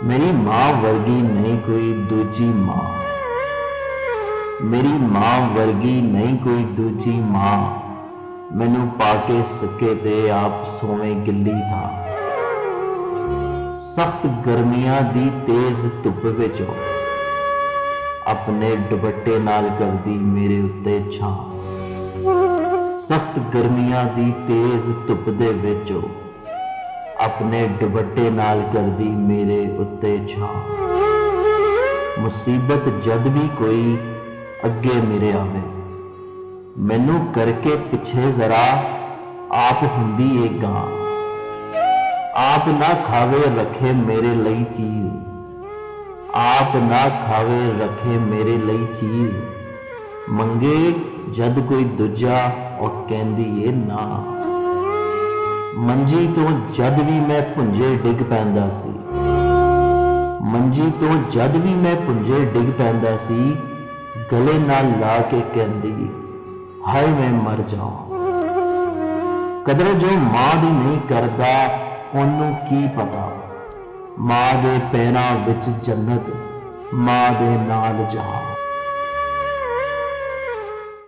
मेरी माँ वर्गी नहीं कोई दूजी माँ। मेरी माँ वर्गी नहीं कोई दूजी माँ। मैनू पाके सुके ते आप सोवे गिल्ली था। सख्त गर्मियां दी तेज धुप विचों अपने दुपट्टे नाल करदी मेरे उत्ते छां। सख्त गर्मियां दी तेज धुप दे विचों अपने दुपट्टे नाल करदी मेरे उत्ते छां। मुसीबत जद भी कोई अगे मेरे आवे, मैनू करके पिछे जरा आप हुंदी ए गां। आप ना खावे रखे मेरे लई चीज, आप ना खावे रखे मेरे लई चीज। मंगे जद कोई दूजा और कहंदी ए ना। मंजी तो जद भी मैं भुंजे डिग पैंदा सी, मंजी तो जद भी मैं भुंजे डिग पैंदा सी। गले नाल ला के कहंदी हाय मैं मर जावां। कदर जो मां दी नहीं करदा ओनू की पता। मां दे पैरां विच जन्नत, मां दे नाल जहां।